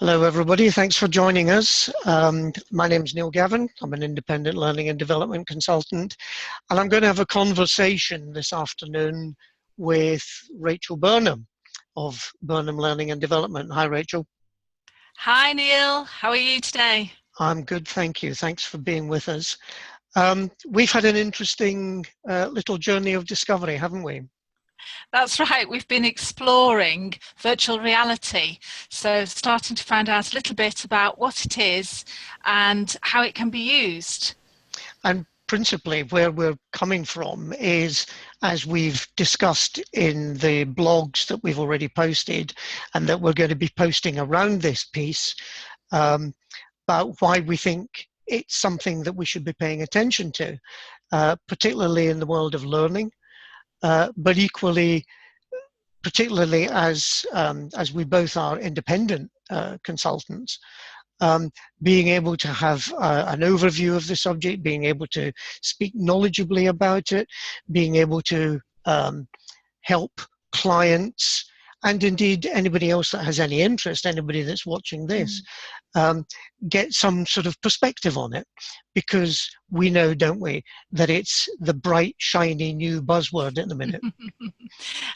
Hello, everybody. Thanks for joining us. My name is Neil Gavin. I'm an independent learning and development consultant, and I'm going to have a conversation this afternoon with Rachel Burnham of Burnham Learning and Development. Hi, Rachel. Hi, Neil. How are you today? I'm good, thank you. Thanks for being with us. We've had an interesting little journey of discovery, haven't we? That's right. We've been exploring virtual reality. So starting to find out a little bit about what it is and how it can be used. And principally where we're coming from is, as we've discussed in the blogs that we've already posted and that we're going to be posting around this piece, about why we think it's something that we should be paying attention to, particularly in the world of learning, but equally, particularly as we both are independent consultants, being able to have an overview of the subject, being able to speak knowledgeably about it, being able to help clients, and indeed anybody else that has any interest, anybody that's watching this, get some sort of perspective on it. Because we know, don't we, that it's the bright, shiny new buzzword at the minute.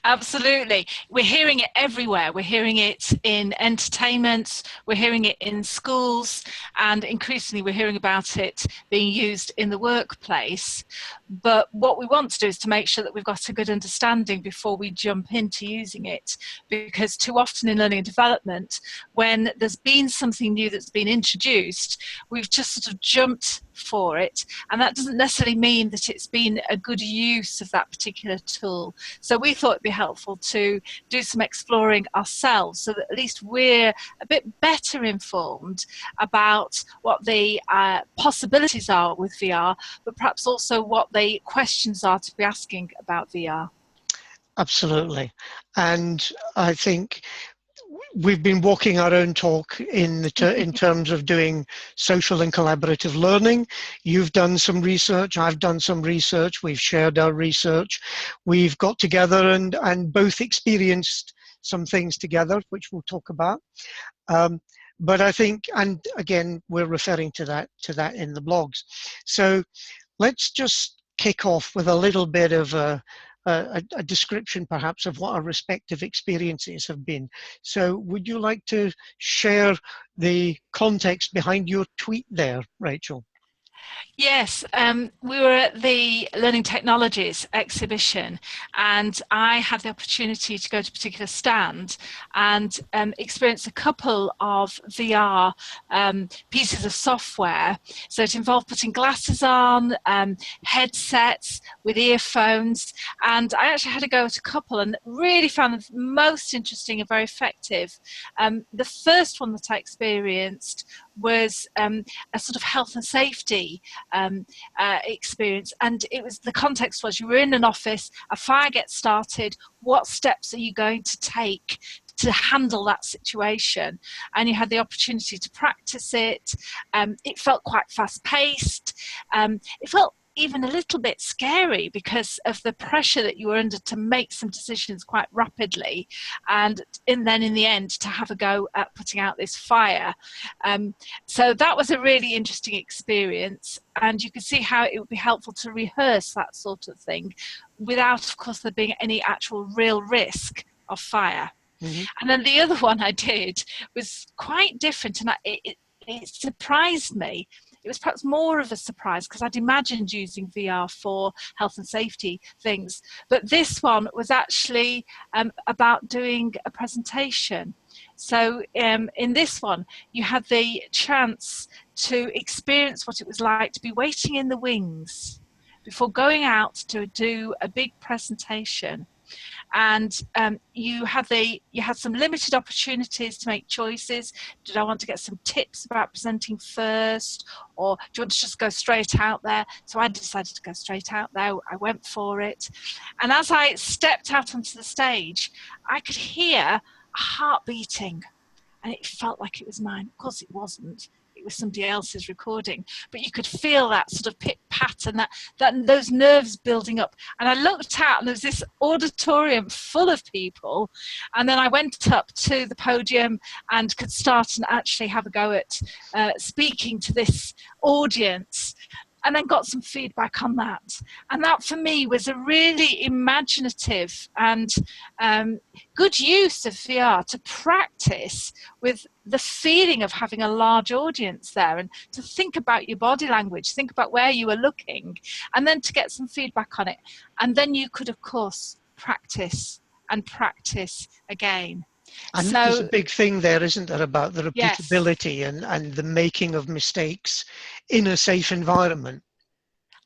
Absolutely. We're hearing it everywhere. We're hearing it in entertainment, we're hearing it in schools, and increasingly we're hearing about it being used in the workplace. But what we want to do is to make sure that we've got a good understanding before we jump into using it. Because too often in learning and development, when there's been something new that's been introduced, we've just sort of jumped for it, and that doesn't necessarily mean that it's been a good use of that particular tool. So we thought it'd be helpful to do some exploring ourselves so that at least we're a bit better informed about what the possibilities are with VR, but perhaps also what the questions are to be asking about VR. Absolutely. And I think we've been walking our own talk in terms of doing social and collaborative learning. You've done some research, I've done some research, we've shared our research, we've got together and both experienced some things together, which we'll talk about. But I think, and again, we're referring to that in the blogs. So let's just kick off with a little bit of a description perhaps of what our respective experiences have been. So would you like to share the context behind your tweet there, Rachel? Yes, we were at the Learning Technologies exhibition, and I had the opportunity to go to a particular stand and experience a couple of VR pieces of software. So it involved putting glasses on, headsets with earphones, and I actually had to go at a couple and really found them most interesting and very effective. The first one that I experienced was a sort of health and safety experience, and it was, the context was, you were in an office, a fire gets started, what steps are you going to take to handle that situation? And you had the opportunity to practice it. It felt quite fast paced. It felt even a little bit scary because of the pressure that you were under to make some decisions quite rapidly, and then in the end to have a go at putting out this fire. So that was a really interesting experience, and you could see how it would be helpful to rehearse that sort of thing without, of course, there being any actual real risk of fire. Mm-hmm. And then the other one I did was quite different, and it surprised me. It was perhaps more of a surprise because I'd imagined using VR for health and safety things. But this one was actually about doing a presentation. So in this one, you had the chance to experience what it was like to be waiting in the wings before going out to do a big presentation. And you had some limited opportunities to make choices. Did I want to get some tips about presenting first, or do you want to just go straight out there? So I decided to go straight out there. I went for it, and as I stepped out onto the stage, I could hear a heart beating, and it felt like it was mine. Of course, it wasn't. It was somebody else's recording, but you could feel that sort of pit pat and those nerves building up. And I looked out and there was this auditorium full of people, and then I went up to the podium and could start and actually have a go at speaking to this audience, and then got some feedback on that. And that for me was a really imaginative and good use of VR to practice with the feeling of having a large audience there, and to think about your body language, think about where you were looking, and then to get some feedback on it. And then you could, of course, practice and practice again. And so, there's a big thing there, isn't there, about the repeatability, yes, and the making of mistakes in a safe environment.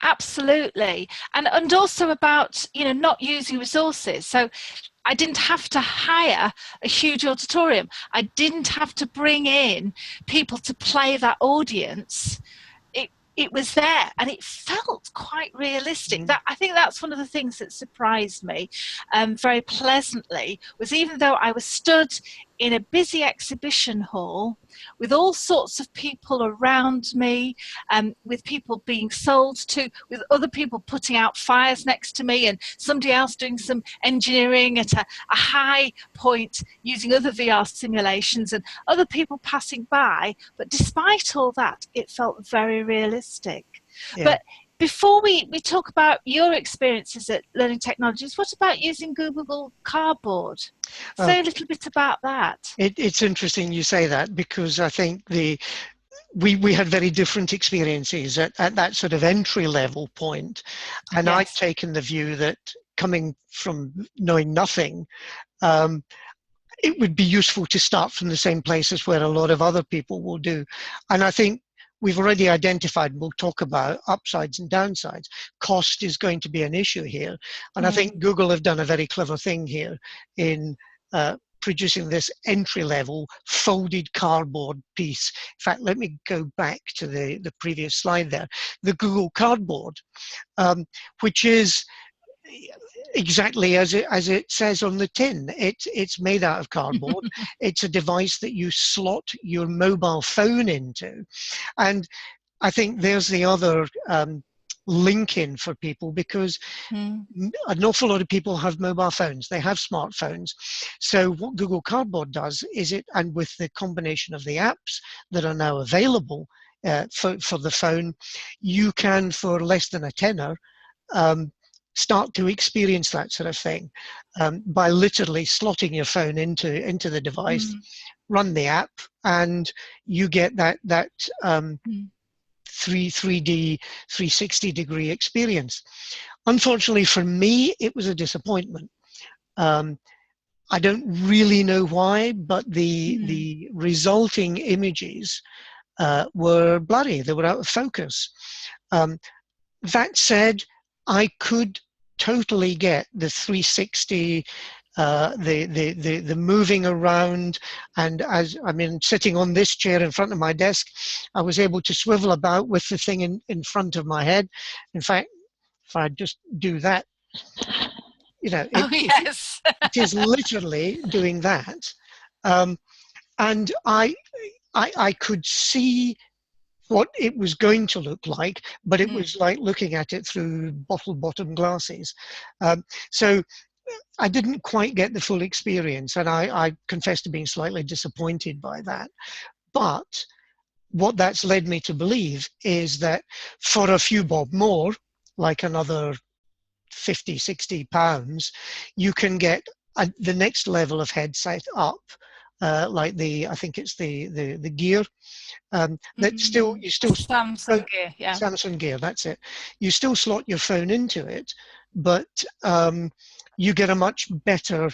Absolutely. And also about, not using resources. So I didn't have to hire a huge auditorium. I didn't have to bring in people to play that audience. It was there, and it felt quite realistic. I think that's one of the things that surprised me very pleasantly, was even though I was stood in a busy exhibition hall with all sorts of people around me, with people being sold to, with other people putting out fires next to me, and somebody else doing some engineering at a high point using other VR simulations, and other people passing by. But despite all that, it felt very realistic. Yeah. But before we talk about your experiences at Learning Technologies, what about using Google Cardboard? Say a little bit about that. It's interesting you say that, because I think we had very different experiences at that sort of entry level point. And yes, I'd taken the view that, coming from knowing nothing, it would be useful to start from the same places where a lot of other people will do. And I think we've already identified, we'll talk about upsides and downsides. Cost is going to be an issue here. And I think Google have done a very clever thing here in producing this entry-level folded cardboard piece. In fact, let me go back to the previous slide there. The Google Cardboard, which is exactly as it says on the tin. It's made out of cardboard. It's a device that you slot your mobile phone into. And I think there's the other link in for people, because an awful lot of people have mobile phones, they have smartphones. So what Google Cardboard does is and with the combination of the apps that are now available for the phone, you can, for less than a tenner, start to experience that sort of thing by literally slotting your phone into the device, run the app, and you get that 3D 360-degree experience. Unfortunately for me, it was a disappointment. I don't really know why, but the resulting images were blurry. They were out of focus. That said, I could totally get the 360, the moving around, and as sitting on this chair in front of my desk, I was able to swivel about with the thing in front of my head. In fact, if I just do that, yes, it is literally doing that, and I could see what it was going to look like, but it was like looking at it through bottle-bottom glasses. So I didn't quite get the full experience, and I confess to being slightly disappointed by that. But what that's led me to believe is that for a few bob more, like another 50, 60 pounds, you can get the next level of headset up, like I think it's the Gear. That you still Samsung Gear, yeah. Samsung Gear, that's it. You still slot your phone into it, but you get a much better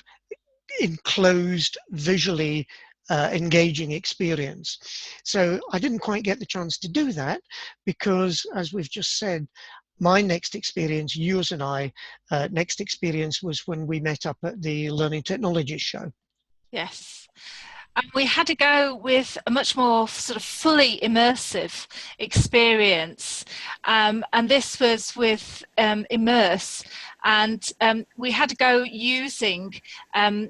enclosed, visually engaging experience. So I didn't quite get the chance to do that, because, as we've just said, my next experience, yours and I, next experience was when we met up at the Learning Technologies show. Yes. And we had to go with a much more sort of fully immersive experience. And this was with Immerse. And we had to go using a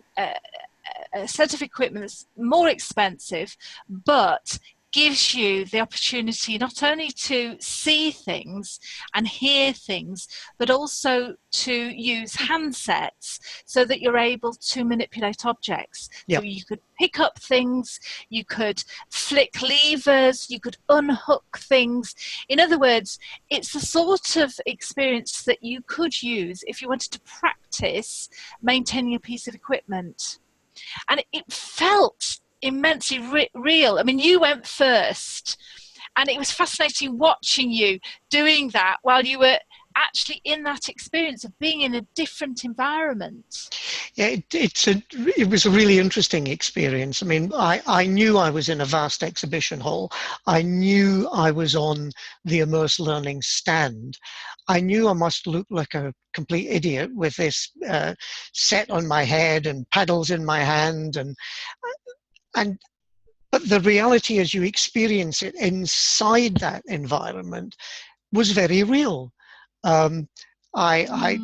set of equipment that's more expensive, but gives you the opportunity not only to see things and hear things, but also to use handsets so that you're able to manipulate objects. Yeah. So you could pick up things, you could flick levers, you could unhook things. In other words, it's the sort of experience that you could use if you wanted to practice maintaining a piece of equipment. And it felt immensely real. I mean, you went first, and it was fascinating watching you doing that while you were actually in that experience of being in a different environment. Yeah, it was a really interesting experience. I mean, I knew I was in a vast exhibition hall. I knew I was on the Immerse Learning stand. I knew I must look like a complete idiot with this set on my head and paddles in my hand, and but the reality as you experience it inside that environment was very real. I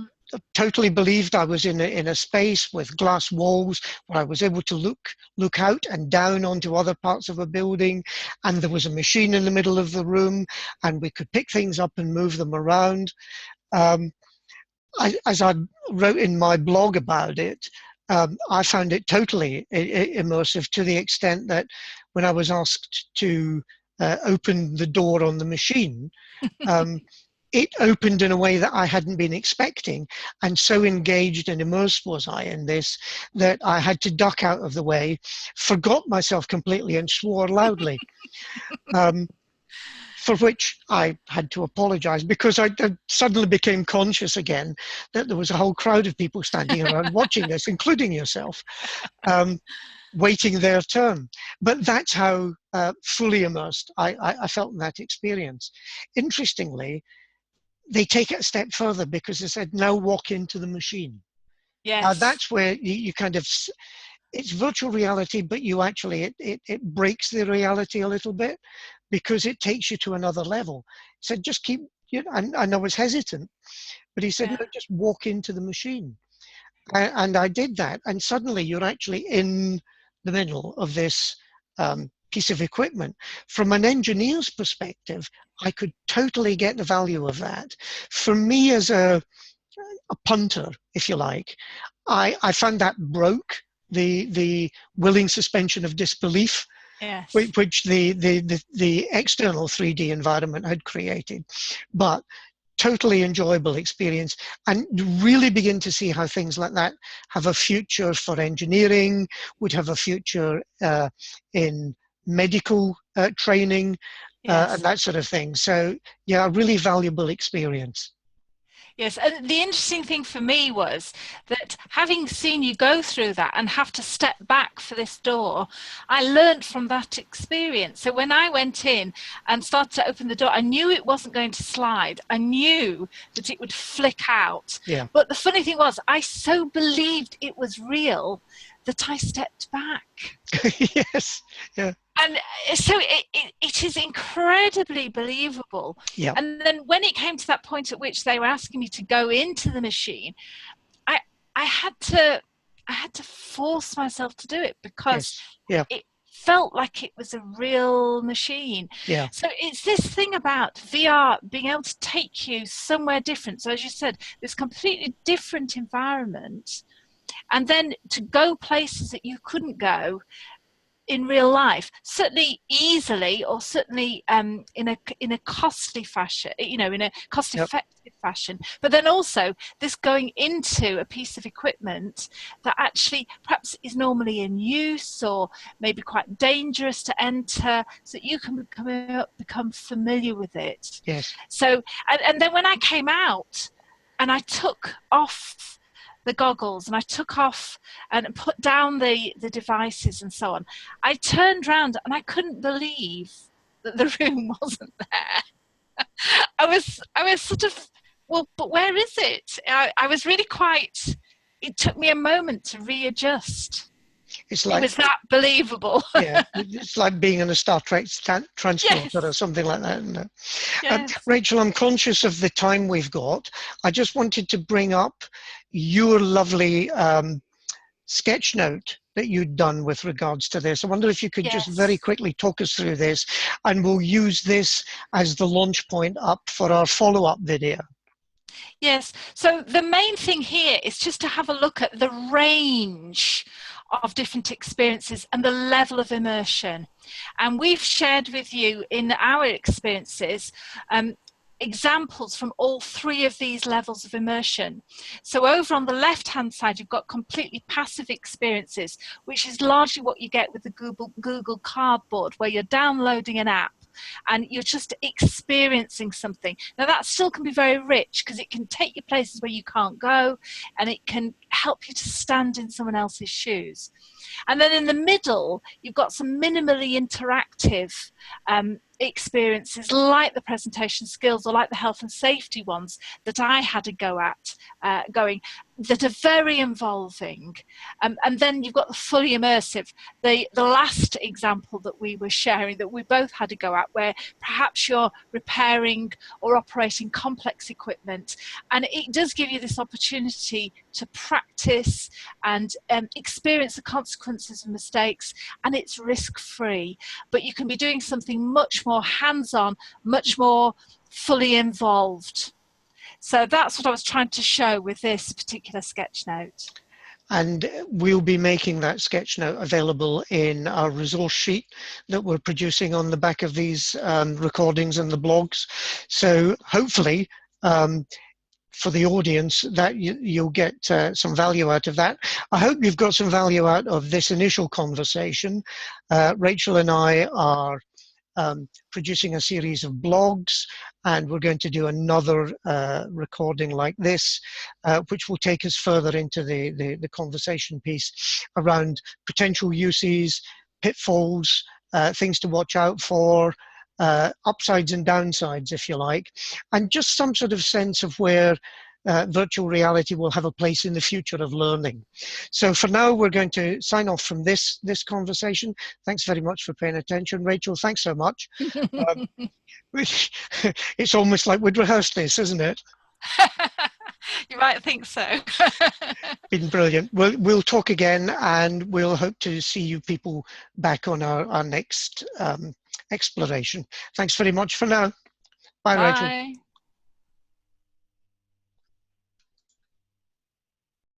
totally believed I was in a space with glass walls where I was able to look out and down onto other parts of a building, and there was a machine in the middle of the room, and we could pick things up and move them around. As I wrote in my blog about it, I found it totally immersive, to the extent that when I was asked to open the door on the machine, it opened in a way that I hadn't been expecting. And so engaged and immersed was I in this that I had to duck out of the way, forgot myself completely, and swore loudly. For which I had to apologize, because I suddenly became conscious again that there was a whole crowd of people standing around watching this, including yourself, waiting their turn. But that's how fully immersed I felt in that experience. Interestingly, they take it a step further, because they said, now walk into the machine. Yes. That's where you kind of, it's virtual reality, but you actually, it breaks the reality a little bit, because it takes you to another level. He said, just keep, and I was hesitant, but he said, Yeah. no, just walk into the machine. And I did that. And suddenly you're actually in the middle of this piece of equipment. From an engineer's perspective, I could totally get the value of that. For me, as a punter, if you like, I found that broke the willing suspension of disbelief, Yes. which the external 3D environment had created. But totally enjoyable experience, and really begin to see how things like that have a future for engineering, would have a future in medical training, Yes. and that sort of thing. So yeah, a really valuable experience. Yes, and the interesting thing for me was that, having seen you go through that and have to step back for this door, I learned from that experience. So when I went in and started to open the door, I knew it wasn't going to slide. I knew that it would flick out. Yeah. But the funny thing was, I so believed it was real that I stepped back. Yes. Yeah. And so it is incredibly believable. Yeah. And then when it came to that point at which they were asking me to go into the machine, I had to force myself to do it, because yes. Yeah. it felt like it was a real machine. Yeah. So it's this thing about VR being able to take you somewhere different. So as you said, this completely different environment, and then to go places that you couldn't go in real life, certainly easily, or certainly in a costly fashion, in a cost-effective fashion. But then also this going into a piece of equipment that actually perhaps is normally in use, or maybe quite dangerous to enter, so that you can become familiar with it. Yes. So, and then when I came out and I took off the goggles and I took off and put down the devices and so on, I turned around and I couldn't believe that the room wasn't there. I was sort of, well, but where is it? I was really it took me a moment to readjust. It's like, it was that believable. Yeah, it's like being in a Star Trek transporter, Yes. or something like that, isn't it? Yes. Rachel, I'm conscious of the time we've got. I just wanted to bring up your lovely sketch note that you'd done with regards to this. I wonder if you could just very Yes. quickly talk us through this, and we'll use this as the launch point up for our follow-up video. Yes. So the main thing here is just to have a look at the range of different experiences and the level of immersion. And we've shared with you in our experiences examples from all three of these levels of immersion. So over on the left-hand side, you've got completely passive experiences, which is largely what you get with the Google Cardboard, where you're downloading an app and you're just experiencing something. Now that still can be very rich because it can take you places where you can't go, and it can help you to stand in someone else's shoes. And then in the middle, you've got some minimally interactive experiences like the presentation skills or like the health and safety ones that I had a go at that are very involving. And then you've got the fully immersive, the last example that we were sharing that we both had a go at, where perhaps you're repairing or operating complex equipment, and it does give you this opportunity to practice and experience the consequences of mistakes, and it's risk-free, but you can be doing something much more hands-on, much more fully involved. So that's what I was trying to show with this particular sketch note. And we'll be making that sketch note available in our resource sheet that we're producing on the back of these recordings and the blogs. So hopefully, for the audience, that you'll get some value out of that. I hope you've got some value out of this initial conversation. Rachel and I are producing a series of blogs, and we're going to do another recording like this, which will take us further into the conversation piece around potential uses, pitfalls, things to watch out for, upsides and downsides, if you like, and just some sort of sense of where virtual reality will have a place in the future of learning. So for now, we're going to sign off from this conversation. Thanks very much for paying attention. Rachel, thanks so much. It's almost like we'd rehearsed this, isn't it? You might think so. Been brilliant. We'll talk again, and we'll hope to see you people back on our next exploration. Thanks very much for now. Bye, Rachel. Bye.